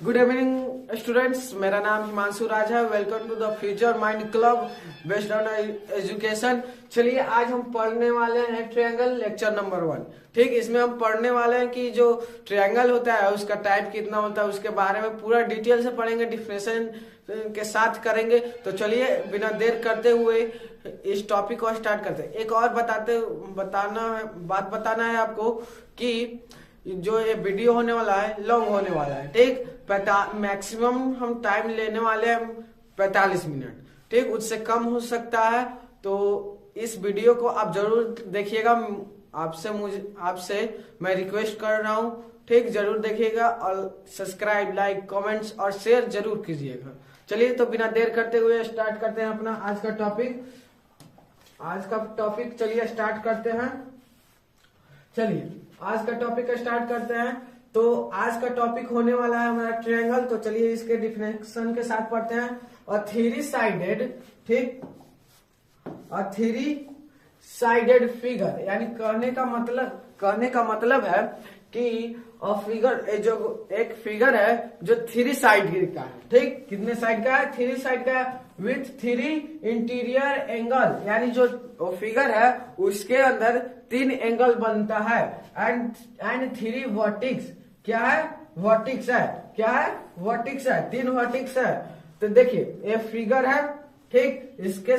Good evening students, मेरा नाम हिमांशु राज है। Welcome to the future mind club based on education. चलिए आज हम पढ़ने वाले हैं ट्रायंगल लेक्चर नंबर 1। ठीक, इसमें हम पढ़ने वाले हैं कि जो ट्रायंगल होता है उसका टाइप कितना होता है, उसके बारे में पूरा डिटेल से पढ़ेंगे, डिफिनेशन के साथ करेंगे। तो चलिए बिना देर करते हुए इस टॉपिक को स्टार्ट करते हैं। एक और बात बताना है आपको कि जो ये वीडियो होने वाला है लॉन्ग होने वाला है। ठीक, मैक्सिमम हम टाइम लेने वाले हैं 45 मिनट। ठीक, उससे कम हो सकता है, तो इस वीडियो को आप जरूर देखिएगा। आपसे मैं रिक्वेस्ट कर रहा हूँ, ठीक, जरूर देखिएगा और सब्सक्राइब, लाइक, कमेंट्स और शेयर जरूर कीजिएगा। चलिए तो बिना देर करते हुए स्टार्ट करते हैं अपना आज का टॉपिक। चलिए स्टार्ट करते हैं। चलिए आज का टॉपिक स्टार्ट करते हैं। तो आज का टॉपिक होने वाला है हमारा ट्रायंगल। तो चलिए इसके डिफिनेशन के साथ पढ़ते हैं। और थ्री साइडेड, ठीक, और थ्री साइडेड फिगर, यानी कहने का मतलब है कि जो एक फिगर है जो थ्री साइड का है। ठीक, कितने साइड का है? थ्री साइड का है, विथ थ्री इंटीरियर एंगल, यानी जो फिगर है उसके अंदर 3 एंगल बनता है। एंड थ्री वर्टिक्स, क्या है? वर्टिक्स है। क्या है? वर्टिक्स है, 3 वर्टिक्स है। तो देखिए ये फिगर है, ठीक, इसके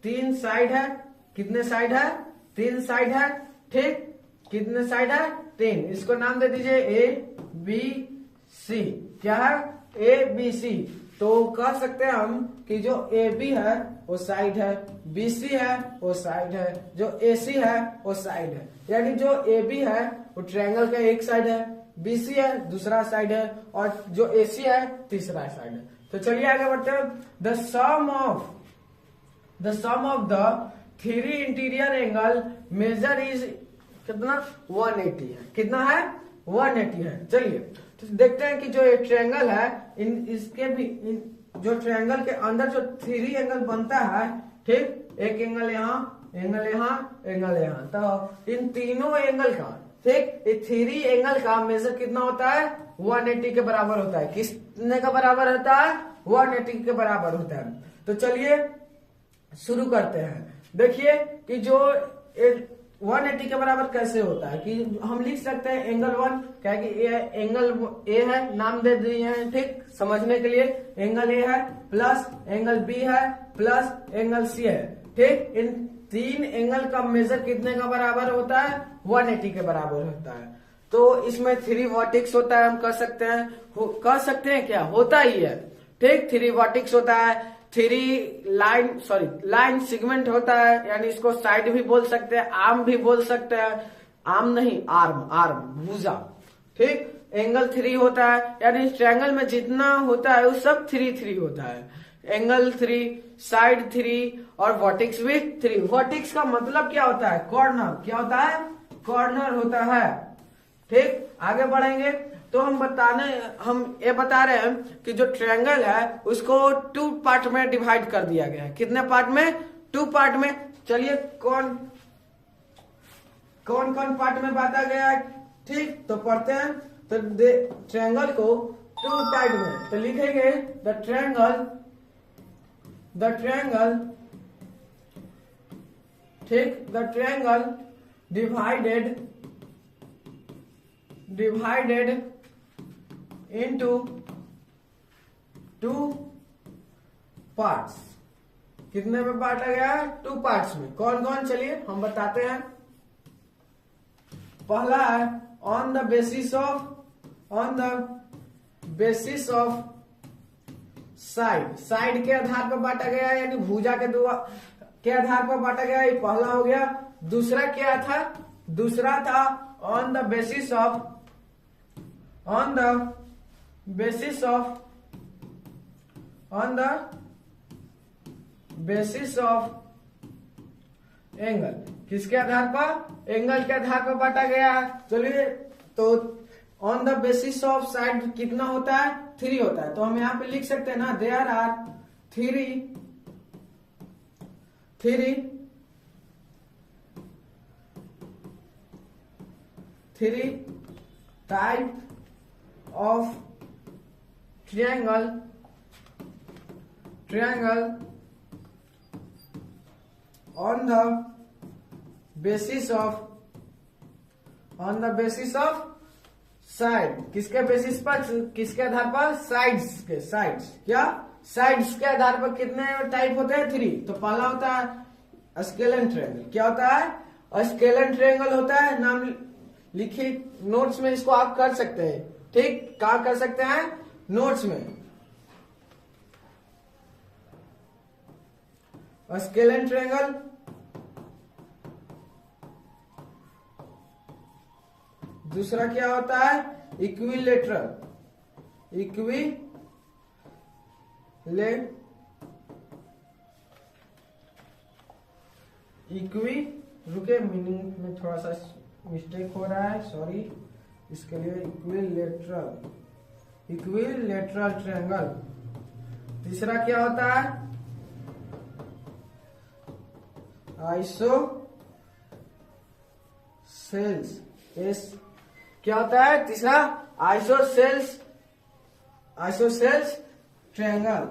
3 साइड है। कितने साइड है? 3 साइड है। ठीक, कितने साइड है? 3। इसको नाम दे दीजिए ए बी सी। क्या है? A B C. तो कह सकते हैं हम कि जो ए बी है वो साइड है, बी सी है वो साइड है, जो ए सी है वो साइड है। यानी जो ए बी है वो ट्रायंगल का एक साइड है, बी सी है दूसरा साइड है, और जो ए सी है तीसरा साइड है। तो चलिए आगे बढ़ते हैं। The sum of the three interior angle measure is कितना? 180 है। कितना है? 180 है। चलिए तो देखते हैं कि जो ये ट्रायंगल है जो ट्रायंगल के अंदर जो 3 एंगल बनता है, ठीक, एक एंगल यहाँ, एंगल यहाँ, एंगल यहाँ, तो इन तीनों एंगल का, ठीक, ये 3 एंगल का मेजर कितना होता है? 180 के बराबर होता है। कितने का बराबर होता है? 180 के बराबर होता है। तो चलिए शुरू करते हैं। देखिए कि जो 180 के बराबर कैसे होता है कि हम लिख सकते हैं एंगल 1, क्या कि ये एंगल ए है, नाम दे दिए हैं, ठीक, समझने के लिए। एंगल ए है प्लस एंगल बी है प्लस एंगल सी है। ठीक, इन 3 एंगल का मेजर कितने का बराबर होता है? 180 के बराबर होता है। तो इसमें 3 वर्टिक्स होता है। हम कह सकते हैं क्या होता ही है, ठीक, 3 वर्टिक्स होता है, 3 लाइन सेगमेंट होता है, यानी इसको साइड भी बोल सकते हैं, आर्म भी बोल सकते हैं। आर्म नहीं, आर्म भुजा। ठीक, एंगल 3 होता है, यानी ट्रायंगल में जितना होता है वो सब 3 होता है। एंगल 3, साइड 3 और वर्टिक्स भी 3। वर्टिक्स का मतलब क्या होता है? कॉर्नर। क्या होता है? कॉर्नर होता है। ठीक, आगे बढ़ेंगे तो हम ये बता रहे हैं कि जो ट्रायंगल है उसको 2 पार्ट में डिवाइड कर दिया गया है। कितने पार्ट में? 2 पार्ट में। चलिए कौन कौन ट्रायंगल में बांटा गया है, ठीक, तो पढ़ते हैं। तो ट्रायंगल को 2 पार्ट में तो लिखेंगे द ट्रायंगल, ठीक, the triangle divided into 2 parts. कितने में बांटा गया है? 2 पार्ट्स में। कौन कौन? चलिए हम बताते हैं। पहला है on the basis of side के आधार पर बांटा गया है, यानी भुजा के आधार पर बांटा गया है। ये पहला हो गया। दूसरा क्या था? दूसरा था on the basis of angle. किसके आधार पर? एंगल के आधार पर बांटा गया है। चलिए तो on the basis of side कितना होता है? 3 होता है। तो हम यहाँ पे लिख सकते हैं ना, there are 3 type of triangle on the basis of side, किसके बेसिस पर, किसके आधार पर, साइड्स क्या, साइड्स के आधार पर कितने टाइप होते हैं, 3। तो पहला होता है स्केलन ट्रायंगल। क्या होता है, स्केलन ट्रायंगल होता है। नाम लिखिए नोट्स में, इसको आप कर सकते हैं। ठीक, कहाँ कर सकते हैं, नोट्स में। स्केलन ट्रायंगल दूसरा क्या होता है, इक्विलेटरल रुके, मीनिंग में थोड़ा सा मिस्टेक हो रहा है, सॉरी इसके लिए। Equilateral triangle. तीसरा क्या होता है, आइसोसेल्स। क्या होता है तीसरा, आइसोसेल्स ट्रायंगल।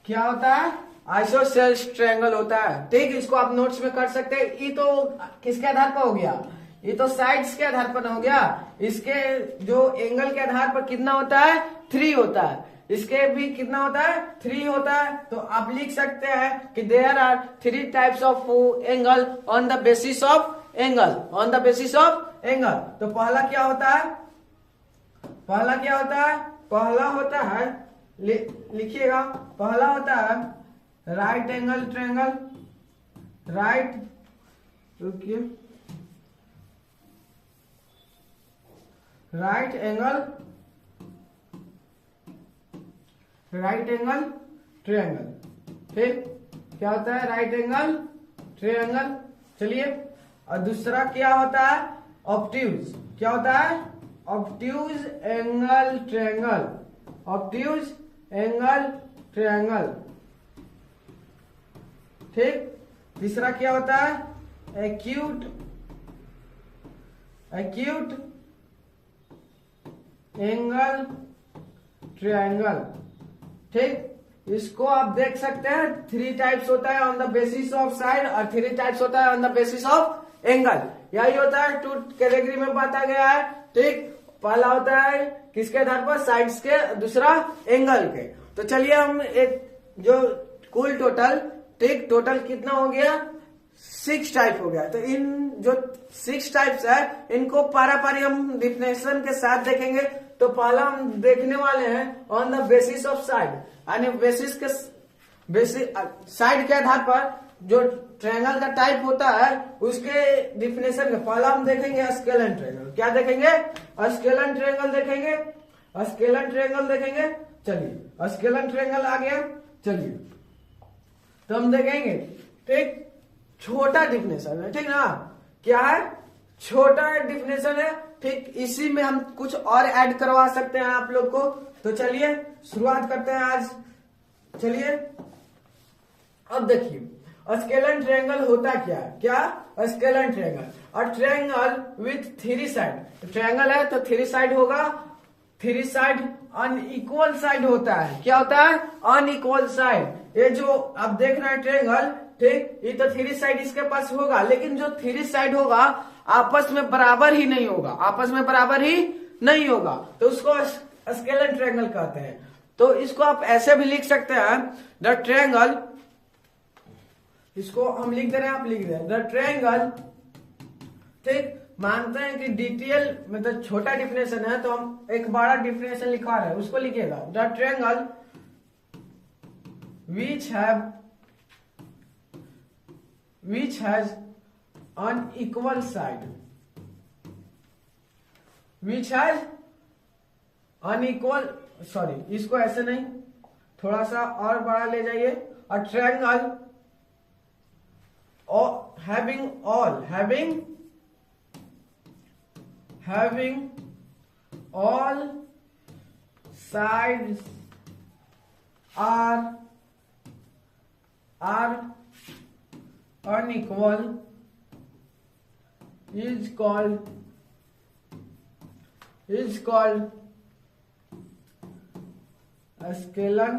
क्या होता है, आइसोसेल्स ट्रायंगल होता है। ठीक, इसको आप नोट्स में कर सकते हैं। ये तो किसके आधार पर हो गया, ये तो साइड्स के आधार पर हो गया। इसके जो एंगल के आधार पर कितना होता है, 3 होता है। इसके भी कितना होता है, 3 होता है। तो आप लिख सकते हैं कि there are 3 types of angle on the basis of angle, तो पहला क्या होता है, पहला होता है, लिखिएगा, पहला होता है right angle triangle. Right angle triangle. ठीक, क्या होता है, राइट एंगल ट्रायंगल। चलिए, और दूसरा क्या होता है, ऑब्ट्यूज। क्या होता है, ऑब्ट्यूज एंगल ट्रायंगल। ठीक, तीसरा क्या होता है, एक्यूट एंगल ट्रायंगल। ठीक, इसको आप देख सकते हैं, 3 टाइप्स होता है on the basis of side और 3 टाइप्स होता है on the basis of angle. यही होता है 2 कैटेगरी में बांटा गया है। ठीक, पहला होता है किसके आधार पर, साइड्स के, दूसरा एंगल के। तो चलिए हम एक जो कुल टोटल कितना हो गया, 6 टाइप हो गया। तो इन जो 6 टाइप्स है, इनको पारी हम डिफिनेशन के साथ देखेंगे। तो पहला हम देखने वाले हैं on the basis of side, यानी साइड के आधार पर जो ट्रायंगल का टाइप होता है उसके डिफिनेशन में पहला हम देखेंगे स्केलन ट्रायंगल। क्या देखेंगे, स्केलन ट्रायंगल देखेंगे। चलिए, स्केलन ट्रायंगल आ गया। चलिए, तो हम देखेंगे। ठीक, छोटा डिफिनेशन है, ठीक ना, क्या है, छोटा डिफिनेशन है। ठीक, इसी में हम कुछ और ऐड करवा सकते हैं आप लोग को। तो चलिए शुरुआत करते हैं आज। चलिए, अब देखिए स्केलन ट्रायंगल होता क्या स्केलन ट्रायंगल, और ट्रायंगल विथ 3 साइड। ट्रायंगल है तो 3 साइड होगा, 3 साइड अनइक्वल साइड होता है। क्या होता है, अनइक्वल साइड। ये जो आप देख रहे हैं ट्रायंगल, ठीक, ये तो 3 साइड इसके पास होगा, लेकिन जो 3 साइड होगा आपस में बराबर ही नहीं होगा, तो उसको स्केलन ट्रायंगल कहते हैं। तो इसको आप ऐसे भी लिख सकते हैं, द ट्रायंगल, इसको हम लिख दे रहे हैं, आप लिख दे, द ट्रायंगल। ठीक, मानते हैं कि डिटेल मतलब छोटा डिफिनेशन है, तो हम एक बड़ा डिफिनेशन लिखवा रहे हैं, उसको लिखिएगा, the triangle which has unequal side, इसको ऐसे नहीं, थोड़ा सा और बड़ा ले जाइए। A triangle having all sides are unequal is called is called scalene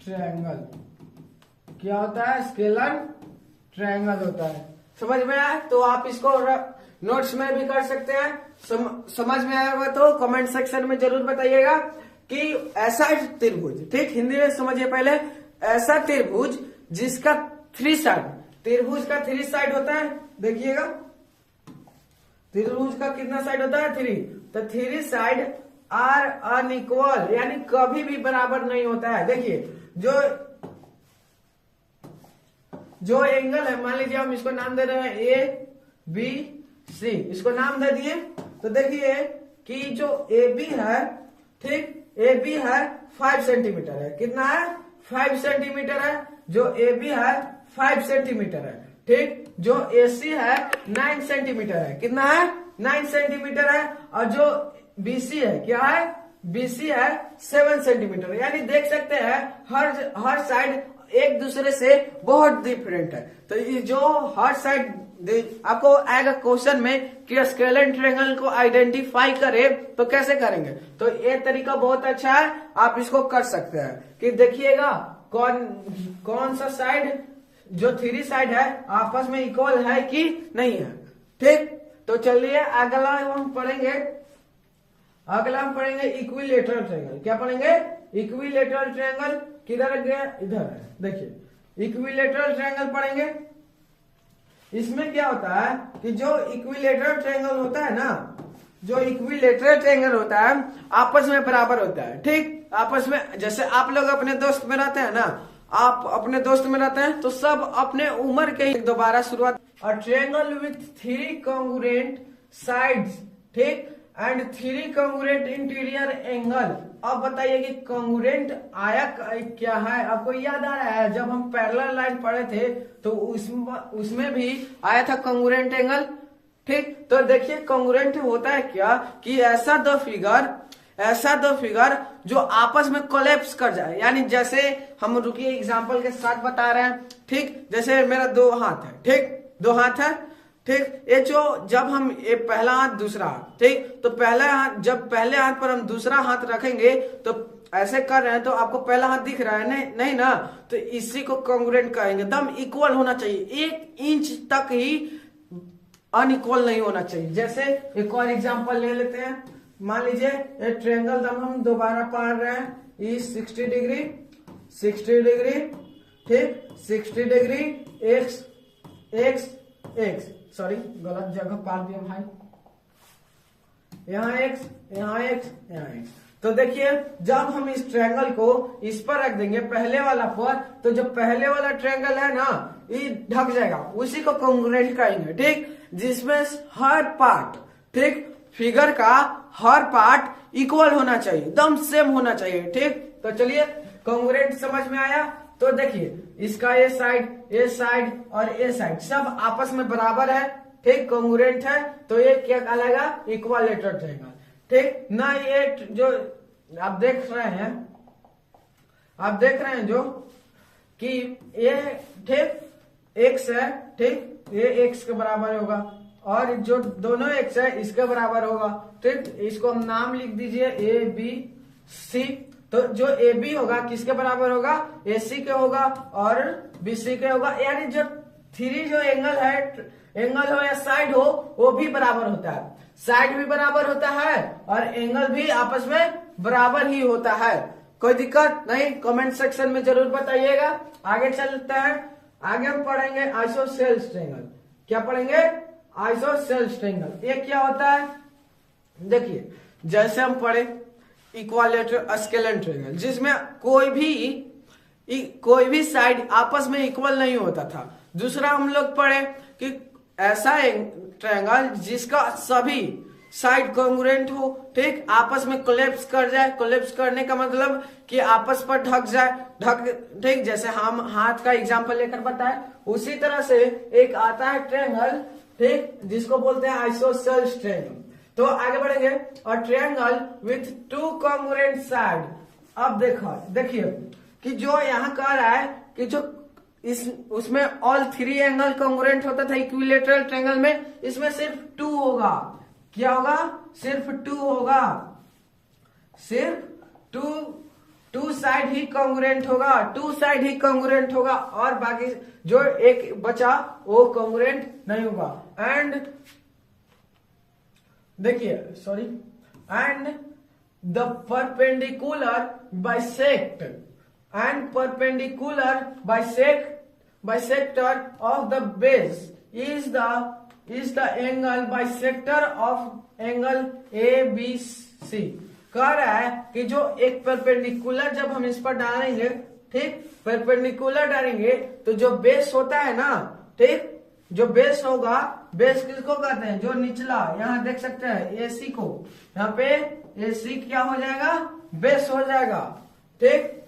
triangle. क्या होता है? स्केलन ट्रायंगल होता है। समझ में आया? तो आप इसको नोट्स में भी कर सकते हैं। समझ में आया होगा तो कमेंट सेक्शन में जरूर बताइएगा कि ऐसा त्रिभुज, ठीक, हिंदी में समझिए पहले, ऐसा त्रिभुज जिसका 3 साइड, त्रिभुज का 3 साइड होता है। देखिएगा त्रिभुज का कितना साइड होता है? 3। तो 3 साइड आर अनइक्वल, यानी कभी भी बराबर नहीं होता है। देखिए जो एंगल है, मान लीजिए हम इसको नाम दे रहे हैं ए बी सी, इसको नाम दे दिए। तो देखिए कि जो ए बी है, ठीक, ए बी है 5 सेंटीमीटर है। कितना है? 5 सेंटीमीटर है। जो ए बी है 5 सेंटीमीटर है, ठीक। जो ए सी है 9 सेंटीमीटर है। कितना है? 9 सेंटीमीटर है। और जो बीसी है, क्या है? बीसी है 7 सेंटीमीटर। यानी देख सकते हैं हर साइड एक दूसरे से बहुत डिफरेंट है। तो ये जो हर साइड आपको आएगा क्वेश्चन में कि स्केलन ट्रायंगल को आइडेंटिफाई करे तो कैसे करेंगे, तो ये तरीका बहुत अच्छा है, आप इसको कर सकते हैं। कि देखिएगा कौन सा साइड, जो 3 साइड है आपस में इक्वल है कि नहीं है, ठीक। तो चलिए अगला हम पढ़ेंगे इक्विलेटरल ट्रायंगल। क्या पढ़ेंगे? Equilateral triangle. किधर गया? इधर है। देखिए इक्विलेटरल ट्रायंगल पढ़ेंगे। इसमें क्या होता है कि जो इक्विलेटरल ट्रायंगल होता है ना, जो इक्विलेटरल ट्रायंगल होता है आपस में बराबर होता है, ठीक। आपस में, जैसे आप लोग अपने दोस्त में रहते हैं ना, आप अपने दोस्त में रहते हैं तो सब अपने उम्र के ही। दोबारा शुरुआत। A triangle with 3 congruent sides, ठीक, एंड 3 कॉन्ग्रुएंट इंटीरियर एंगल। अब बताइए कि कॉन्ग्रुएंट आया क्या है? आपको याद आ रहा है जब हम पैरेलल लाइन पढ़े थे तो उसमें भी आया था कॉन्ग्रुएंट एंगल, ठीक। तो देखिए कॉन्ग्रुएंट होता है क्या कि ऐसा दो फिगर जो आपस में कोलैप्स कर जाए। यानी जैसे हम रुकिए एग्जांपल के साथ बता रहे हैं, ठीक। जैसे मेरा 2 हाथ है, ठीक, 2 हाथ है, ठीक। ये जो जब हम ये पहला हाथ दूसरा हाथ, ठीक, तो जब पहले हाथ पर हम दूसरा हाथ रखेंगे तो ऐसे कर रहे हैं तो आपको पहला हाथ दिख रहा है, नहीं ना, तो इसी को कॉन्ग्रुएंट कहेंगे। एकदम इक्वल होना चाहिए, 1 इंच तक ही अनइक्वल नहीं होना चाहिए। जैसे एक और एग्जांपल ले लेते हैं। मान लीजिए ये ट्रायंगल हम दोबारा पढ़ रहे हैं, ये 60 डिग्री, ठीक, 60 डिग्री एक्स, सॉरी गलत जगह पार दिया भाई, यहाँ एक्स। तो देखिए जब हम इस ट्रायंगल को इस पर रख देंगे पहले वाला पर, तो जो पहले वाला ट्रायंगल है ना ये ढक जाएगा, उसी को कॉन्ग्रुएंट कहेंगे, ठीक। जिसमें हर पार्ट, ठीक, फिगर का हर पार्ट इक्वल होना चाहिए, एकदम सेम होना चाहिए, ठीक। तो चलिए कॉन्ग्रुएंट समझ में आया। तो देखिए इसका ये साइड और ये साइड सब आपस में बराबर है, ठीक, कॉन्ग्रुएंट है। तो ये क्या कहलाएगा? इक्विलेटरल ट्रायंगल, ठीक ना। ये जो आप देख रहे हैं जो कि ये, ठीक, एक्स है, ठीक, ये एक्स के बराबर होगा और जो दोनों एक्स है इसके बराबर होगा, ठीक। इसको हम नाम लिख दीजिए ए बी सी। तो जो ए बी होगा किसके बराबर होगा? ए सी के होगा और बी सी के होगा। यानी जो 3 जो एंगल हो या साइड हो वो भी बराबर होता है, साइड भी बराबर होता है और एंगल भी आपस में बराबर ही होता है। कोई दिक्कत नहीं? कमेंट सेक्शन में जरूर बताइएगा। आगे चलते हैं, आगे हम पढ़ेंगे आइसोसेल्स ट्रायंगल। क्या पढ़ेंगे? Isosceles triangle. ये क्या होता है? देखिए जैसे हम पढ़े इक्विलेटरल स्केलन ट्रायंगल, जिसमें कोई भी साइड आपस में इक्वल नहीं होता था। दूसरा हम लोग पढ़े कि ऐसा ट्रायंगल जिसका सभी साइड कॉन्ग्रुएंट हो, ठीक, आपस में कोलैप्स कर जाए। कोलैप्स करने का मतलब कि आपस पर ढक जाए, ठीक, जैसे हम हाथ का एग्जांपल लेकर बताए उसी तरह से एक आता है ट्रायंगल, ठीक, जिसको बोलते हैं आइसोसेल्स ट्रायंगल। तो आगे बढ़ेंगे। और ट्रायंगल विथ 2 कॉन्ग्रुएंट साइड। अब देखिए कि जो यहाँ कह रहा है कि जो उसमें ऑल 3 एंगल कॉन्ग्रुएंट होता था इक्विलेटरल ट्रायंगल में, इसमें सिर्फ 2 होगा। क्या होगा, सिर्फ 2 होगा, सिर्फ टू साइड ही कॉन्ग्रुएंट होगा, 2 साइड ही कॉन्ग्रुएंट होगा, और बाकी जो एक बचा वो कॉन्ग्रुएंट नहीं होगा। एंड देखिए sorry, and the perpendicular bisect and perpendicular bisector of the base is the angle bisector of angle ABC। कह रहा है कि जो एक परपेंडिकुलर जब हम इस पर डालेंगे, ठीक, परपेंडिकुलर डालेंगे तो जो बेस होता है ना, ठीक, जो बेस होगा, बेस किसको कहते हैं, जो निचला, यहाँ देख सकते हैं AC को, यहाँ पे AC क्या हो जाएगा, बेस हो जाएगा, ठीक,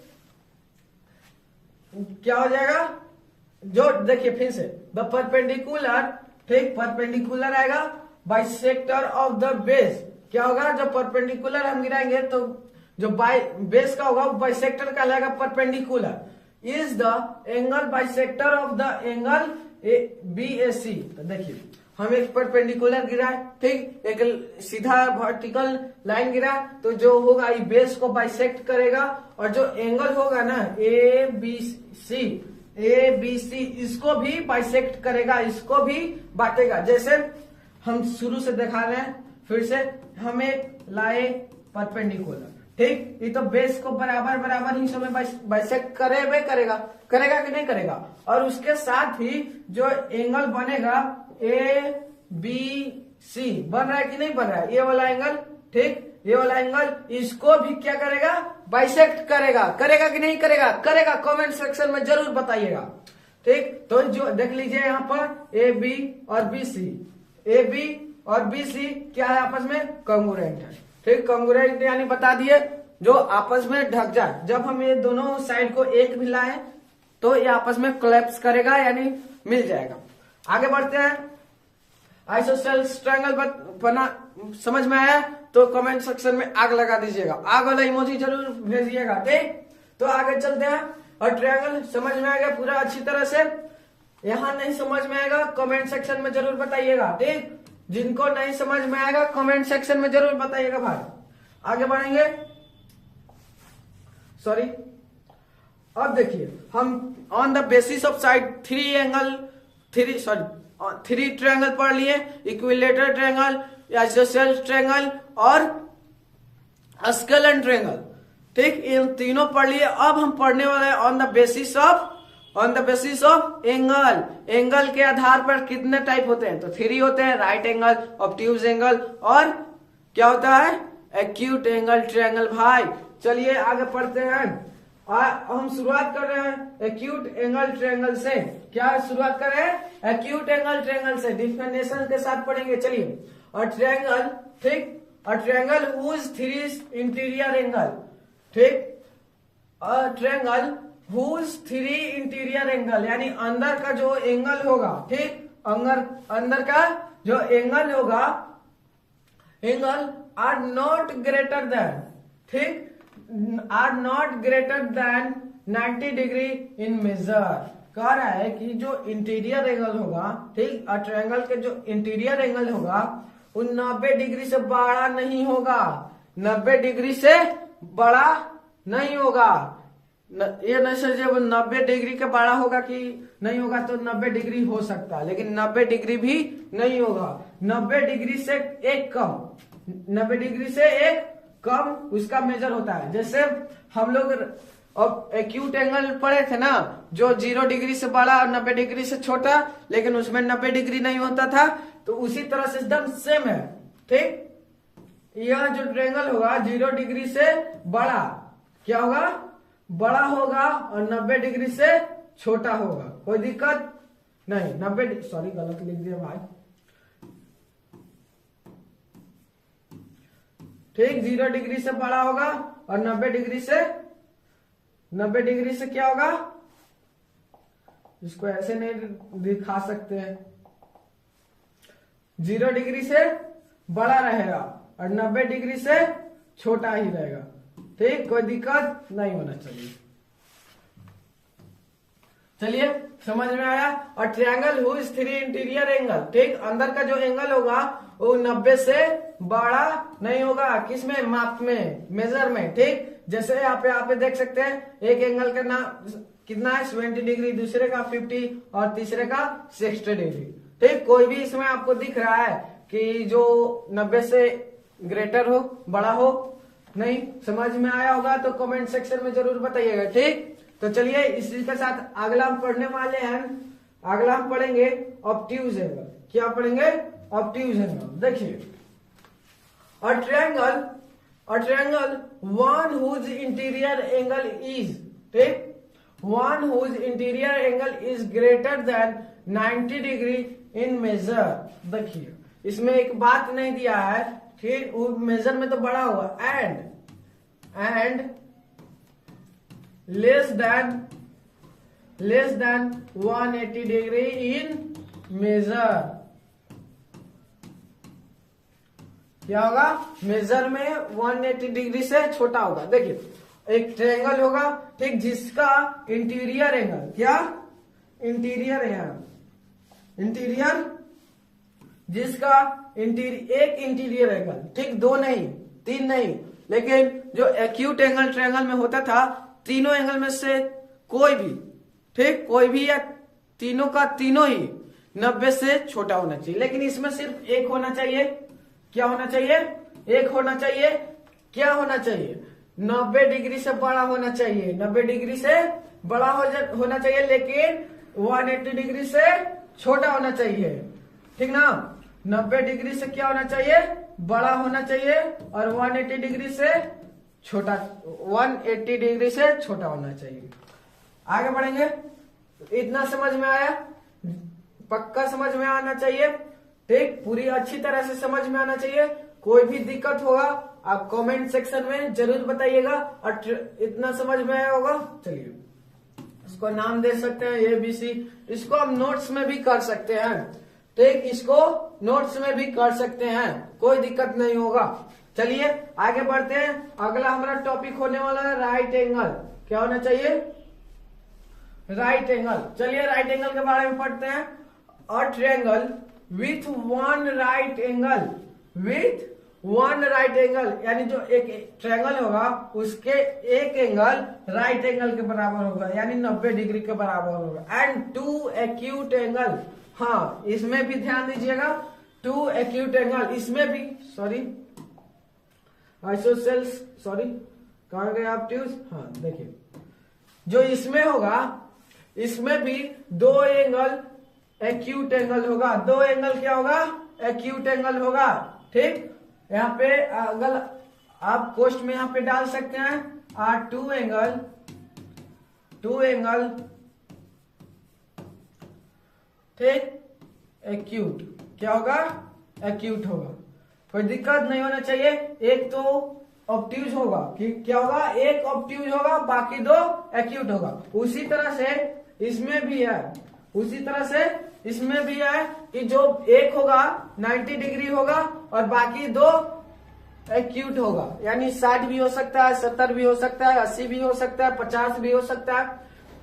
क्या हो जाएगा, जो देखिए फिर से द परपेंडिकुलर, ठीक, परपेंडिकुलर आएगा बाइसेक्टर ऑफ द बेस, क्या होगा, जब परपेंडिकुलर हम गिराएंगे तो जो बेस का होगा वो बाइसेक्टर का लगेगा perpendicular is the angle bisector of the angle BAC। तो देखिए हम एक परपेंडिकुलर गिराए, ठीक, एक सीधा वर्टिकल लाइन गिरा, तो जो होगा ये बेस को बाइसेक्ट करेगा, और जो एंगल होगा ना ABC इसको भी बाइसेक्ट करेगा, इसको भी बांटेगा। जैसे हम शुरू से दिखा रहे हैं, फिर से हम एक लाए परपेंडिकुलर, ठीक, ये तो बेस को बराबर बराबर हिस्सों में बाइसेक्ट करेगा कि नहीं करेगा, और उसके साथ ही जो एंगल बनेगा ABC बन रहा है कि नहीं बन रहा है, ये वाला एंगल, ठीक, ये वाला एंगल, इसको भी क्या करेगा, बाइसेक्ट करेगा कि नहीं करेगा, कमेंट सेक्शन में जरूर बताइएगा, ठीक। तो जो देख लीजिए यहाँ पर AB और BC क्या है, आपस में कॉन्ग्रुएंट है, ठीक, कॉन्ग्रुएंट यानी बता दिए जो आपस में ढक जाए। जब हम ये दोनों साइड को एक मिलाएं तो ये आपस में कोलैप्स करेगा, यानी मिल जाएगा। आगे बढ़ते हैं, आइसोसेलेस ट्रायंगल बना समझ में आया तो कमेंट सेक्शन में आग लगा दीजिएगा, आग वाला इमोजी जरूर भेजिएगा, ठीक। तो आगे चलते हैं, और ट्रायंगल समझ में आएगा पूरा अच्छी तरह से, यहाँ नहीं समझ में आएगा कमेंट सेक्शन में जरूर बताइएगा, ठीक, जिनको नहीं समझ में आएगा कमेंट सेक्शन में जरूर बताइएगा भाई। आगे बढ़ेंगे, सॉरी, अब देखिए हम on the basis of side 3 triangle पढ़ लिए, इक्विलेटरल ट्रायंगल, आइसोसेलेस ट्रायंगल और स्केलेन ट्रायंगल, ठीक, इन तीनों पढ़ लिए। अब हम पढ़ने वाले हैं on the basis of angle के आधार पर कितने टाइप होते हैं, तो 3 होते हैं, राइट एंगल, ऑब्ट्यूज एंगल, और क्या होता है, एक्यूट एंगल ट्रायंगल। भाई चलिए आगे पढ़ते हैं, हम शुरुआत कर रहे हैं एक्यूट एंगल ट्रायंगल से। क्या शुरुआत कर रहे हैं, एक्यूट एंगल ट्रायंगल से, डिफिनेशन के साथ पढ़ेंगे। चलिए, और ट्रायंगल, ठीक, और ट्रायंगल हुज 3 इंटीरियर एंगल, ठीक, और ट्रायंगल हुज 3 इंटीरियर एंगल, यानी अंदर का जो एंगल होगा, ठीक, अंदर का जो एंगल होगा, angle are not greater than, ठीक, are not greater than 90 degree in measure. कह रहा है कि जो इंटीरियर एंगल होगा, ठीक, और ट्रायंगल के जो इंटीरियर एंगल होगा वो 90 डिग्री से बड़ा नहीं होगा, 90 डिग्री से बड़ा नहीं होगा। ये नहीं सोचिए वो 90 डिग्री के बड़ा होगा कि नहीं होगा, तो 90 डिग्री हो सकता है, लेकिन 90 डिग्री भी नहीं होगा। 90 डिग्री से एक कम, 90 डिग्री से एक कम उसका मेजर होता है। जैसे हम लोग अब एक्यूट एंगल पढ़े थे ना, जो 0 डिग्री से बड़ा और 90 डिग्री से छोटा, लेकिन उसमें 90 डिग्री नहीं होता था, तो उसी तरह से एकदम सेम है, ठीक। यह जो ट्रायंगल होगा 0 डिग्री से बड़ा क्या होगा, बड़ा होगा, और 90 डिग्री से छोटा होगा, कोई दिक्कत नहीं। 90, सॉरी गलत लिख दिया भाई, ठीक, 0 डिग्री से बड़ा होगा और 90 डिग्री से क्या होगा, इसको ऐसे नहीं दिखा सकते हैं, 0 डिग्री से बड़ा रहेगा और 90 डिग्री से छोटा ही रहेगा, ठीक, कोई दिक्कत नहीं होना चाहिए। चलिए समझ में आया। और ट्रायंगल हुज 3 इंटीरियर एंगल, ठीक, अंदर का जो एंगल होगा वो 90 से बड़ा नहीं होगा, किसमें, माप में, मेजर में, ठीक। जैसे यहाँ पे देख सकते हैं एक एंगल का नाम कितना है 70 डिग्री, दूसरे का 50 और तीसरे का 60 डिग्री, ठीक। कोई भी इसमें आपको दिख रहा है कि जो 90 से ग्रेटर हो, बड़ा हो, नहीं समझ में आया होगा तो कमेंट सेक्शन में जरूर बताइएगा, ठीक। तो चलिए इसी के साथ अगला हम पढ़ने वाले हैं, अगला हम पढ़ेंगे ऑब्ट्यूज एंगल। क्या पढ़ेंगे, ऑब्ट्यूज एंगल। देखिए a triangle one whose interior angle is, ठीक, one whose interior angle is greater than 90 degree in measure। देखिए इसमें एक बात नहीं दिया है, ठीक, वो मेजर में तो बड़ा होगा, and less than 180 degree in measure. क्या होगा, मेजर में 180 डिग्री से छोटा होगा। देखिए एक ट्रायंगल होगा, ठीक, जिसका इंटीरियर एंगल, क्या, इंटीरियर एंगल, इंटीरियर, जिसका एक इंटीरियर एंगल, ठीक, 2 नहीं 3 नहीं, लेकिन जो एक्यूट एंगल ट्रायंगल में होता था तीनों एंगल में से कोई भी, ठीक, कोई भी या तीनों का तीनों ही 90 से छोटा होना चाहिए। लेकिन इसमें सिर्फ एक होना चाहिए, क्या होना चाहिए, एक होना चाहिए, क्या होना चाहिए, 90 डिग्री से बड़ा होना चाहिए, 90 डिग्री से बड़ा होना चाहिए, लेकिन 180 डिग्री से छोटा होना चाहिए, ठीक ना। 90 डिग्री से क्या होना चाहिए, बड़ा होना चाहिए, और 180 डिग्री से छोटा, 180 डिग्री से छोटा होना चाहिए। आगे बढ़ेंगे, इतना समझ में आया, पक्का समझ में आना चाहिए, ठीक, पूरी अच्छी तरह से समझ में आना चाहिए। कोई भी दिक्कत होगा आप कमेंट सेक्शन में जरूर बताइएगा। और इतना समझ में आया होगा, चलिए इसको नाम दे सकते हैं ABC, इसको हम नोट्स में भी कर सकते हैं, ठीक, इसको नोट्स में भी कर सकते हैं, कोई दिक्कत नहीं होगा। चलिए आगे बढ़ते हैं, अगला हमारा टॉपिक होने वाला है राइट एंगल। क्या होना चाहिए, राइट एंगल। चलिए राइट एंगल के बारे में पढ़ते हैं। A triangle with one right angle, यानी जो एक ट्रायंगल होगा उसके एक एंगल राइट एंगल के बराबर होगा, यानी 90 डिग्री के बराबर होगा। एंड 2 एक्यूट एंगल, हाँ इसमें भी ध्यान दीजिएगा, 2 एक्यूट एंगल, इसमें भी, सॉरी आइसोसेल्स, सॉरी कहाँ गए आप ट्यूज, हाँ देखिए जो इसमें होगा इसमें भी 2 एंगल एक्यूट एंगल होगा, 2 एंगल क्या होगा, एक्यूट एंगल होगा, ठीक। यहाँ पे अगर आप कोष्ट में यहाँ पे डाल सकते हैं आर 2 एंगल ठीक, एक्यूट, क्या होगा, एक्यूट होगा, कोई दिक्कत नहीं होना चाहिए। एक तो ऑब्ट्यूज होगा, कि क्या होगा, एक ऑब्ट्यूज होगा, बाकी 2 एक्यूट होगा। उसी तरह से इसमें भी है, उसी तरह से इसमें भी है कि जो एक होगा 90 डिग्री होगा और बाकी 2 एक्यूट होगा, यानी 60 भी हो सकता है, 70 भी हो सकता है, 80 भी हो सकता है, 50 भी हो सकता है,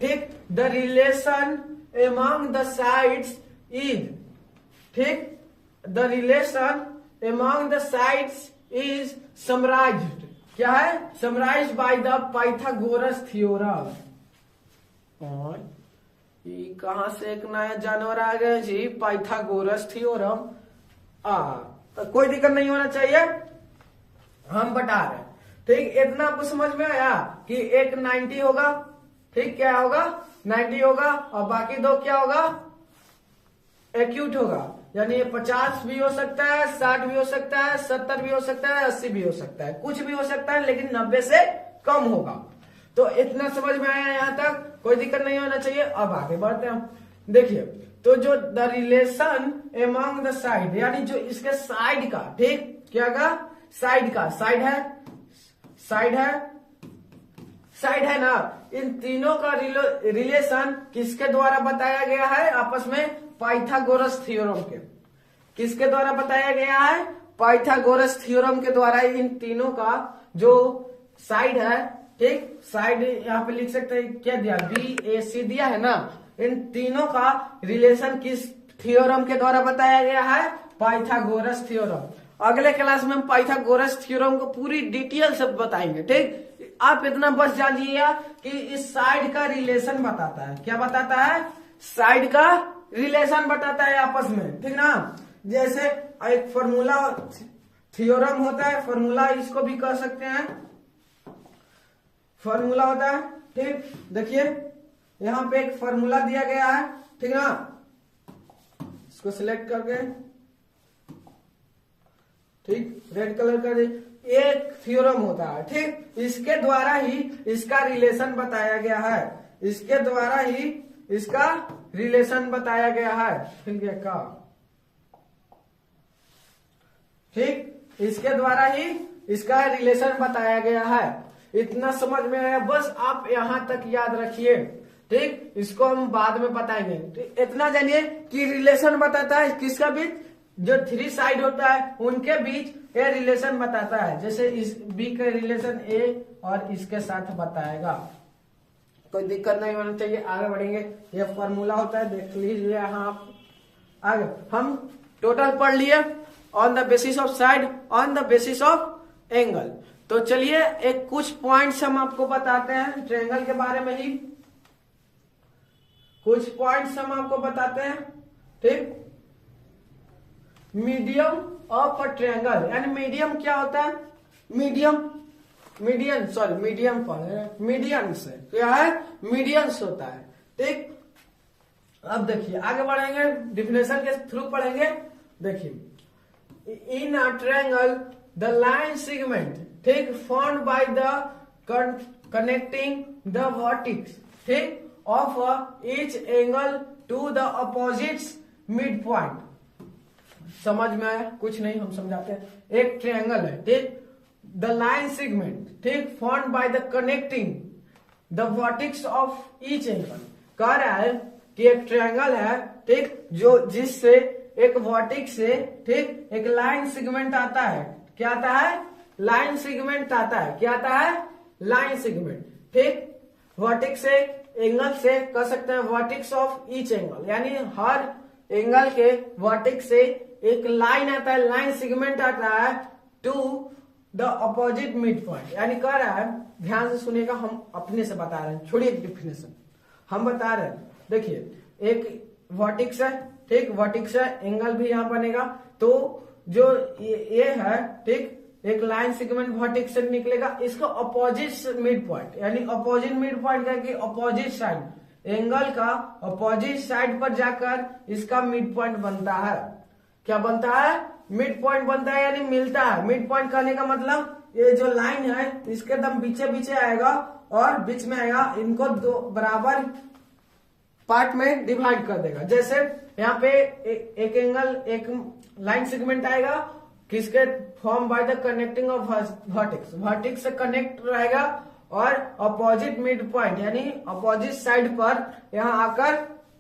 ठीक। The relation among the sides is, ठीक, the relation among the sides is summarised, क्या है, summarised by the Pythagoras theorem. और ये कहां से एक नया जानवर आ गया जी, पाइथागोरस थ्योरम। तो कोई दिक्कत नहीं होना चाहिए, हम बता रहे हैं, ठीक। इतना आपको समझ में आया कि एक 90 होगा, ठीक, क्या होगा, 90 होगा, और बाकी 2 क्या होगा, एक्यूट होगा, यानी ये 50 भी हो सकता है, 60 भी हो सकता है, 70 भी हो सकता है, 80 भी हो सकता है, कुछ भी हो सकता है, लेकिन 90 से कम होगा। तो इतना समझ में आया यहाँ तक, कोई दिक्कत नहीं होना चाहिए। अब आगे बढ़ते हैं, देखिए तो जो the relation among the side, यानी जो इसके साइड का, ठीक, क्या का, साइड का, साइड है ना, इन तीनों का रिलेशन किसके द्वारा बताया गया है आपस में, पाइथागोरस थ्योरम के, किसके द्वारा बताया गया है, पाइथागोरस थ्योरम के द्वारा। इन तीनों का जो साइड है, ठीक, साइड यहाँ पे लिख सकते हैं, क्या दिया, BAC दिया है ना, इन तीनों का रिलेशन किस थ्योरम के द्वारा बताया गया है? Pythagoras theorem. अगले क्लास में हम पाइथागोरस थ्योरम को पूरी डिटेल से बताएंगे। ठीक, आप इतना बस जानिएगा कि इस साइड का रिलेशन बताता है। क्या बताता है? साइड का रिलेशन बताता है आपस में, ठीक ना। जैसे एक फॉर्मूला थ्योरम होता है, फॉर्मूला इसको भी कह सकते हैं, फॉर्मूला होता है। ठीक, देखिए यहां पे एक फॉर्मूला दिया गया है, ठीक ना। इसको सिलेक्ट करके ठीक रेड कलर कर दे, एक थ्योरम होता है। ठीक, इसके द्वारा ही इसका रिलेशन बताया गया है, इसके द्वारा ही इसका रिलेशन बताया गया है। ठीक है का, ठीक, इसके द्वारा ही इसका रिलेशन बताया गया है। इतना समझ में आया? बस आप यहां तक याद रखिए। ठीक, इसको हम बाद में बताएंगे। ठीक, इतना जानिए कि रिलेशन बताता है किसका बीच, जो थ्री साइड होता है उनके बीच ये रिलेशन बताता है। जैसे इस बी का रिलेशन ए और इसके साथ बताएगा। कोई दिक्कत नहीं होना चाहिए। आगे बढ़ेंगे, ये फॉर्मूला होता है, देख लीजिए यहाँ आप। आगे हम टोटल पढ़ लिए on the basis of side, on the basis of angle. तो चलिए एक कुछ पॉइंट्स हम आपको बताते हैं ट्रायंगल के बारे में ही, कुछ पॉइंट्स हम आपको बताते हैं। ठीक, मीडियम ऑफ अ ट्रायंगल, यानी मीडियम क्या होता है? मीडियम, मीडियन, सॉरी मीडियम पर मीडियंस है, क्या है? मीडियंस होता है। ठीक, अब देखिए आगे बढ़ेंगे, डिफिनेशन के थ्रू पढ़ेंगे। देखिए in a triangle the line segment, ठीक, found by the connecting the vertex, ठीक, of each angle to the opposites mid point. समझ में आया? कुछ नहीं, हम समझाते हैं। एक ट्रायंगल है, ठीक, द लाइन सेगमेंट, ठीक, found by the connecting the vertex of each angle. कह रहा है कि एक ट्रायंगल है, ठीक, जो जिससे एक वर्टेक्स से, ठीक, एक लाइन सेगमेंट आता है। क्या आता है? लाइन सेगमेंट आता है। क्या आता है? Line segment. ठीक, वर्टेक्स से, एंगल से कह सकते हैं वर्टेक्स ऑफ ईच एंगल, यानी हर एंगल के वर्टेक्स से एक लाइन आता है, लाइन सेगमेंट आता है to the opposite mid point. यानी कह रहा है, ध्यान से सुनिएगा, हम अपने से बता रहे हैं, छोड़िए डिफिनेशन, हम बता रहे हैं। देखिए एक वर्टेक्स है, ठीक, वर्टेक्स है, एंगल भी यहां बनेगा। तो जो ये है, ठीक, एक लाइन सेगमेंट वर्टेक्स से निकलेगा, इसका अपोजिट मिड पॉइंट, यानी अपोजिट मिड पॉइंट करके अपोजिट साइड, एंगल का अपोजिट साइड पर जाकर इसका मिड पॉइंट बनता है। क्या बनता है? मिड पॉइंट बनता है, यानी मिलता है। मिड पॉइंट कहने का मतलब ये जो लाइन है इसके एकदम बीचे बीचे आएगा और बीच में आएगा, इनको दो बराबर पार्ट में डिवाइड कर देगा। जैसे यहाँ पे एक एंगल, एक लाइन सेगमेंट आएगा, किसके? Form by the connecting of vertex, vertex से कनेक्ट रहेगा और अपोजिट मिड पॉइंट, यानी अपोजिट साइड पर यहाँ आकर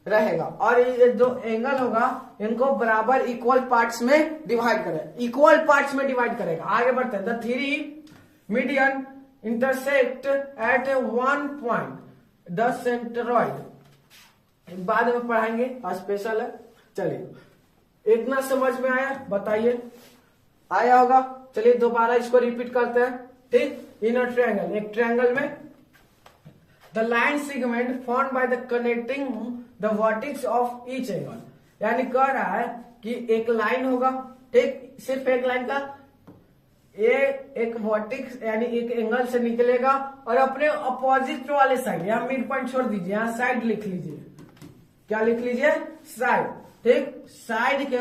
रहेगा। और ये जो एंगल होगा इनको बराबर इक्वल पार्ट्स में डिवाइड करेगा, इक्वल पार्ट्स में डिवाइड करेगा। आगे बढ़ते हैं। The three median intersect at one point the centroid, बाद में पढ़ाएंगे, स्पेशल है। चलिए इतना समझ में आया? बताइए, आया होगा? चलिए दोबारा इसको रिपीट करते हैं। ठीक, इन अ ट्रायंगल, एक ट्रायंगल में the line segment found by the connecting the vertex of each angle, यानी कह रहा है कि एक लाइन होगा, ठीक, सिर्फ एक लाइन का, ये एक वर्टेक्स यानी एक एंगल से निकलेगा और अपने अपोजिट वाले साइड, यहाँ मिड पॉइंट छोड़ दीजिए, यहाँ साइड लिख लीजिए। क्या लिख लीजिए? साइड। ठीक, साइड के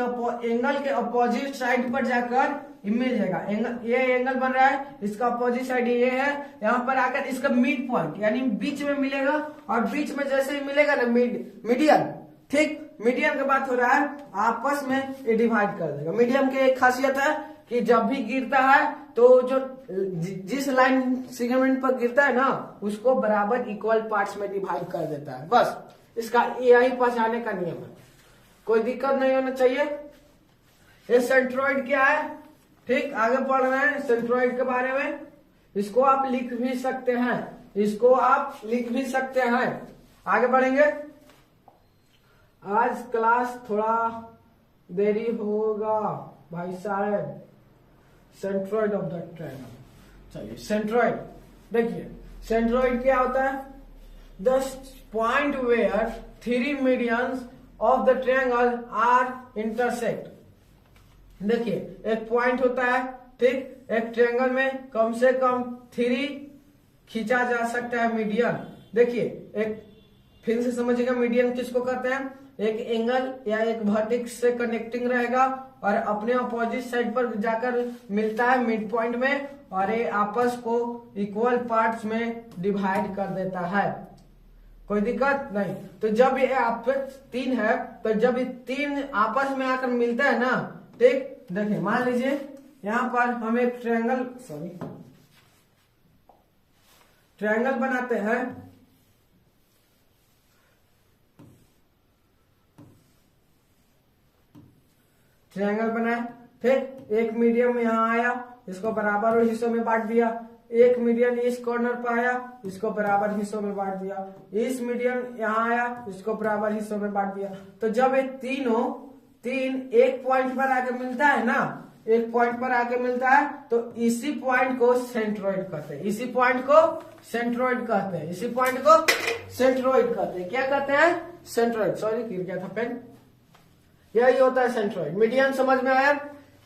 एंगल के अपोजिट साइड पर जाकर मिल जाएगा। ये एंगल बन रहा है, इसका अपोजिट साइड ये है, यहाँ पर आकर इसका मिड पॉइंट यानी बीच में मिलेगा, और बीच में जैसे ही मिलेगा ना मीडियन, ठीक, मीडियन की बात हो रहा है, आपस में ये डिवाइड कर देगा। मीडियम की एक खासियत है कि जब भी गिरता है तो जो जिस लाइन सेगमेंट पर गिरता है ना, उसको बराबर इक्वल पार्ट्स में डिवाइड कर देता है। बस इसका यही पहचाने का नियम है, कोई दिक्कत नहीं होना चाहिए। ये सेंट्रॉइड क्या है? ठीक, आगे पढ़ रहे हैं सेंट्रॉइड के बारे में। इसको आप लिख भी सकते हैं, इसको आप लिख भी सकते हैं। आगे बढ़ेंगे। आज क्लास थोड़ा देरी होगा भाई साहब। सेंट्रॉइड ऑफ द ट्रायंगल, चलिए सेंट्रॉइड देखिए। सेंट्रॉइड क्या होता है? The point where three medians of the triangle are intersect. देखिए एक पॉइंट होता है, ठीक, एक ट्रायंगल में कम से कम थ्री खींचा जा सकता है मीडियन। देखिए एक फिर से समझिएगा, मीडियन किसको कहते हैं? एक एंगल या एक वर्टेक्स से कनेक्टिंग रहेगा और अपने अपोजिट साइड पर जाकर मिलता है मिड पॉइंट में, और ये आपस को इक्वल पार्ट्स में डिवाइड कर देता है। कोई दिक्कत नहीं। तो जब ये आपस तीन है, तो जब ये तीन आपस में आकर मिलता है ना, ठीक, देखिए मान लीजिए यहां पर हम एक ट्रायंगल बनाते हैं। ट्रायंगल बनाए, ठीक, एक मीडियम यहाँ आया, इसको बराबर हिस्सों में बांट दिया। एक मीडियन इस कॉर्नर पर आया, इसको बराबर हिस्सों में बांट दिया। इस मीडियन यहाँ आया, इसको बराबर हिस्सों में बांट दिया। तो जब ये तीन एक पॉइंट पर आके मिलता है ना, एक पॉइंट पर आके मिलता है, तो इसी पॉइंट को सेंट्रॉइड कहते हैं। इसी पॉइंट को सेंट्रॉइड कहते हैं। इसी पॉइंट को सेंट्रॉइड कहते हैं। क्या कहते हैं? सेंट्रॉइड। सॉरी गिर गया था पेन। यही होता है सेंट्रॉइड। मीडियन समझ में आया?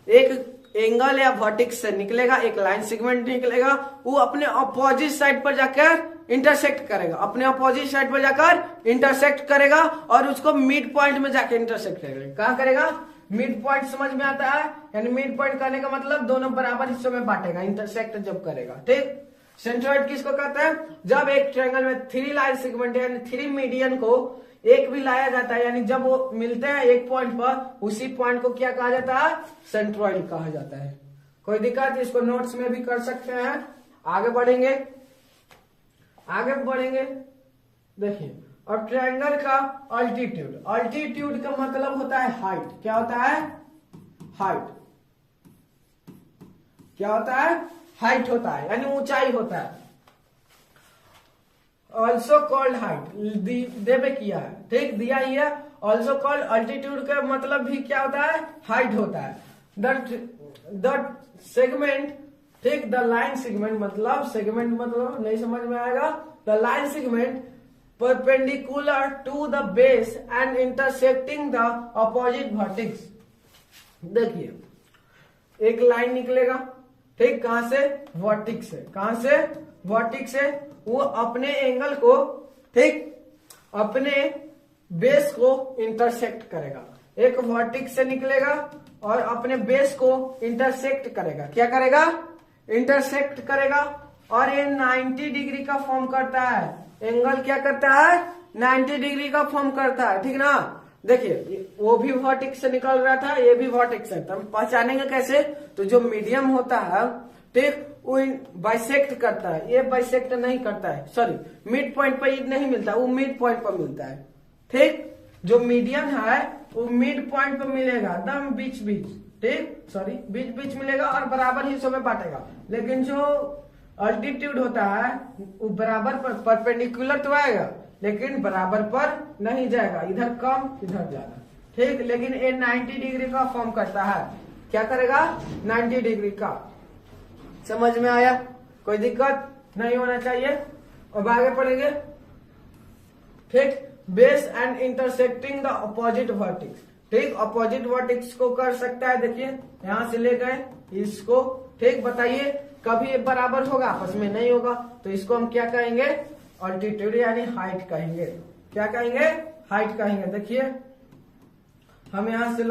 एक एंगल या वर्टेक्स से निकलेगा, एक लाइन सेगमेंट निकलेगा, वो अपने अपोजिट साइड पर जाकर इंटरसेक्ट करेगा, अपने अपोजिट साइड पर जाकर इंटरसेक्ट करेगा और उसको मिड पॉइंट में जाकर इंटरसेक्ट करेगा। कहाँ करेगा? मिड पॉइंट समझ में आता है? यानी मिड पॉइंट करने का मतलब दोनों बराबर हिस्सों में बांटेगा, इंटरसेक्ट जब करेगा, ठीक। सेंट्रॉइड किसको कहते हैं? जब एक ट्रायंगल में थ्री लाइन सेगमेंट यानी थ्री मीडियन को एक भी लाया जाता है, यानी जब वो मिलते हैं एक पॉइंट पर, उसी पॉइंट को क्या कहा जाता है? सेंट्रॉइड कहा जाता है। कोई दिक्कत? इसको नोट्स में भी कर सकते हैं। आगे बढ़ेंगे, देखिए। और ट्रायंगल का अल्टीट्यूड का मतलब होता है हाइट। क्या होता है? हाइट। क्या होता है? हाइट होता है, यानी ऊंचाई होता है। ऑल्सो कॉल्ड हाइट देवे किया है, ठीक, दिया ही है। ऑल्सो कॉल्ड अल्टीट्यूड का मतलब भी क्या होता है? हाइट होता है। द सेगमेंट, ठीक, द लाइन सेगमेंट मतलब नहीं समझ में आएगा। The line segment perpendicular to the base and intersecting the opposite vertex. देखिए एक लाइन निकलेगा, ठीक, कहां से? वर्टेक्स से। कहां से? वर्टेक्स से। वो अपने एंगल को, ठीक, अपने बेस को इंटरसेक्ट करेगा। एक वर्टेक्स से निकलेगा और अपने बेस को इंटरसेक्ट करेगा। क्या करेगा? इंटरसेक्ट करेगा। और ये 90 डिग्री का फॉर्म करता है। एंगल क्या करता है? 90 डिग्री का फॉर्म करता है, ठीक ना। देखिए वो भी वर्टेक्स से निकल रहा था, ये भी वर्टेक्स से। तो हम पहचानेंगे कैसे? तो जो मीडियम होता है, ठीक, वो बाइसेक्ट करता है, ये बाइसेक्ट नहीं करता है। सॉरी, मिड पॉइंट पर नहीं मिलता, वो मिड पॉइंट पर मिलता है, ठीक। जो मीडियन है वो मिड पॉइंट पर मिलेगा, एकदम बीच, ठीक, सॉरी बीच मिलेगा और बराबर हिस्सों में बांटेगा। लेकिन जो अल्टीट्यूड होता है वो बराबर पर परपेंडिकुलर तो आएगा, लेकिन बराबर पर नहीं जाएगा, इधर कम इधर ज्यादा, ठीक। लेकिन ये 90 डिग्री का फॉर्म करता है। क्या करेगा? 90 डिग्री का। समझ में आया? कोई दिक्कत नहीं होना चाहिए। अब आगे पढ़ेंगे, ठीक। Base and intersecting the opposite vertex, ठीक। अपोजिट वर्टेक्स को कर सकता है, देखिए यहां से ले गए इसको, ठीक। बताइए कभी ये बराबर होगा? आपस में नहीं होगा। तो इसको हम क्या कहेंगे? अल्टीट्यूड यानी हाइट कहेंगे। क्या कहेंगे? हाइट कहेंगे। देखिए हम यहां से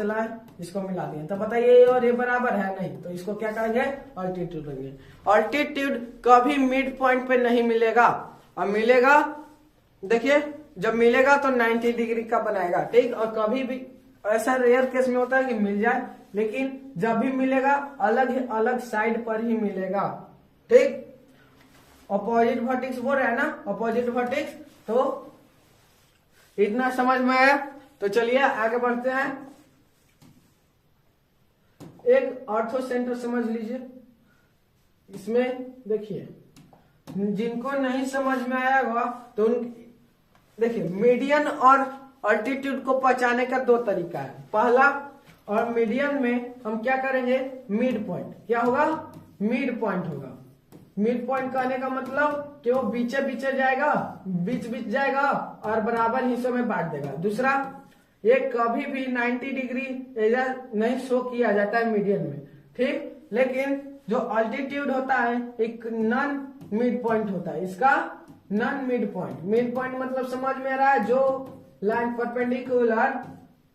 लाए, इसको मिला दिए, तो बताइए और ये बराबर है? नहीं, तो इसको क्या कहेंगे? अल्टीट्यूड कहेंगे। अल्टीट्यूड कभी मिड पॉइंट पे नहीं मिलेगा, और मिलेगा, देखिए जब मिलेगा तो 90 डिग्री का बनाएगा, ठीक। और कभी भी ऐसा रेयर केस में होता है कि मिल जाए, लेकिन जब भी मिलेगा अलग अलग साइड पर ही मिलेगा, ठीक। अपोजिट वर्टेक्स बोल रहा है ना, अपोजिट वर्टेक्स। तो इतना समझ में आया? तो चलिए आगे बढ़ते हैं। एक ऑर्थो सेंटर समझ लीजिए। इसमें देखिए जिनको नहीं समझ में आया होगा तो देखिए मीडियन और अल्टीट्यूड को पहचाने का दो तरीका है। पहला, और मीडियन में हम क्या करेंगे, मिड पॉइंट। क्या होगा, मिड पॉइंट होगा। मिड पॉइंट कहने का मतलब कि वो बीचे बीचे जाएगा, बीच बीच जाएगा और बराबर हिस्सों में बांट देगा। दूसरा, ये कभी भी 90 डिग्री एरिया नहीं शो किया जाता है मीडियन में, ठीक। लेकिन जो अल्टीट्यूड होता है एक नॉन मिड पॉइंट होता है, इसका non mid point. Mid point मतलब समझ में आ रहा है, जो लाइन परपेंडिकुलर,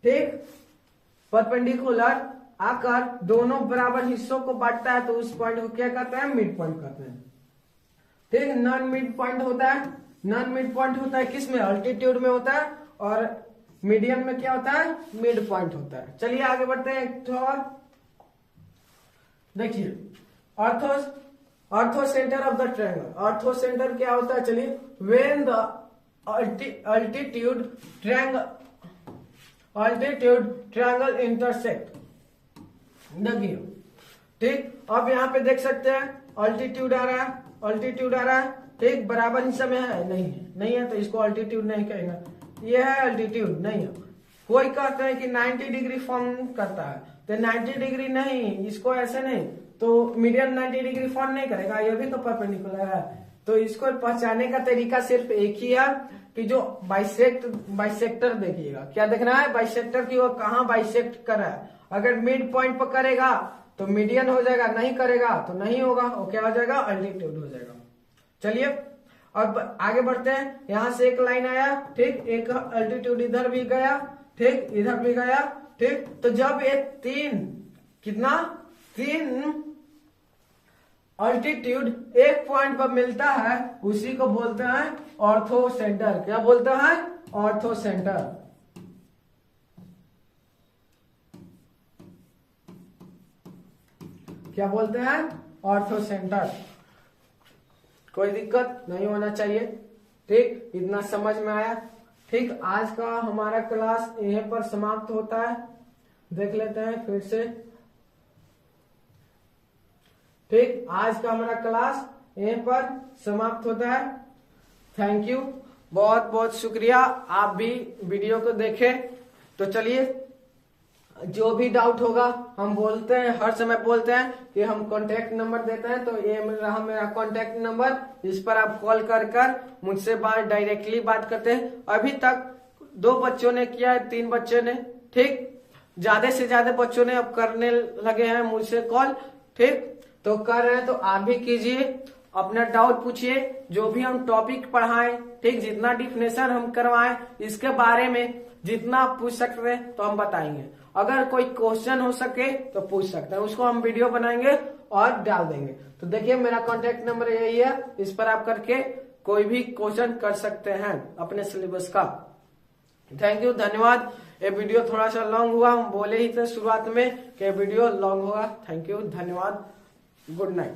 ठीक, परपेंडिकुलर आकर दोनों बराबर हिस्सों को बांटता है तो उस पॉइंट को क्या कहते हैं, मिड पॉइंट कहते हैं, ठीक। नॉन मिड पॉइंट होता है, नॉन मिड पॉइंट होता है किसमें, अल्टीट्यूड में होता है, और मीडियम में क्या होता है, मिड पॉइंट होता है। चलिए आगे बढ़ते हैं एक और देखिए, ortho centre of the triangle. Ortho centre क्या होता है, चलिए, when the altitude triangle intersect. देखिए, ठीक, अब यहाँ पे देख सकते हैं अल्टीट्यूड आ रहा है, अल्टीट्यूड आ रहा है, ठीक, बराबर हिस्सा में है, नहीं है तो इसको अल्टीट्यूड नहीं कहेंगे। ये है अल्टीट्यूड, नहीं है। कोई कहते हैं कि 90 डिग्री फॉर्म करता है, तो 90 डिग्री नहीं, इसको ऐसे नहीं, तो मीडियम 90 डिग्री फॉर्म नहीं करेगा, ये भी तो परपेंडिकुलर है। तो इसको पहचानने का तरीका सिर्फ एक ही है कि जो बाइसेक्टर देखिएगा, क्या देखना है, बाइसेक्टर की वो कहाँ बाइसेक्ट कर रहा है। अगर मिड पॉइंट पर करेगा तो मीडियन हो जाएगा, नहीं करेगा तो नहीं होगा, वो क्या हो जाएगा, अल्टीट्यूड हो जाएगा। चलिए अब आगे बढ़ते हैं। यहां से एक लाइन आया, ठीक, एक अल्टीट्यूड इधर भी गया, ठीक, इधर भी गया, ठीक। तो जब ये तीन अल्टीट्यूड एक पॉइंट पर मिलता है उसी को बोलते हैं ऑर्थो सेंटर। क्या बोलते हैं, ऑर्थो सेंटर। क्या बोलते हैं, ऑर्थो सेंटर। कोई दिक्कत नहीं होना चाहिए, ठीक, इतना समझ में आया, ठीक। आज का हमारा क्लास यहीं पर समाप्त होता है, देख लेते हैं फिर से, ठीक। आज का हमारा क्लास यहीं पर समाप्त होता है। थैंक यू, बहुत बहुत शुक्रिया, आप भी वीडियो को देखें। तो चलिए, जो भी डाउट होगा हम बोलते हैं, हर समय बोलते हैं कि हम कांटेक्ट नंबर देते हैं, तो ये रहा मेरा कांटेक्ट नंबर, इस पर आप कॉल कर मुझसे डायरेक्टली बात करते हैं। अभी तक 2 बच्चों ने किया है, 3 बच्चों ने, ठीक, ज्यादा से ज्यादा बच्चों ने अब करने लगे हैं मुझसे कॉल, ठीक। तो कर रहे हैं तो आप भी कीजिए, अपना डाउट पूछिए, जो भी हम टॉपिक पढ़ाएं, ठीक, जितना डिफिनेशन हम करवाएं, इसके बारे में जितना आप पूछ सकते हैं तो हम बताएंगे। अगर कोई क्वेश्चन हो सके तो पूछ सकते हैं, उसको हम वीडियो बनाएंगे और डाल देंगे। तो देखिए, मेरा कांटेक्ट नंबर यही है, इस पर आप करके कोई भी क्वेश्चन कर सकते हैं अपने सिलेबस का। थैंक यू, धन्यवाद। ये वीडियो थोड़ा सा लॉन्ग हुआ, हम बोले ही थे शुरुआत में कि वीडियो लॉन्ग होगा। थैंक यू, धन्यवाद, गुड नाइट।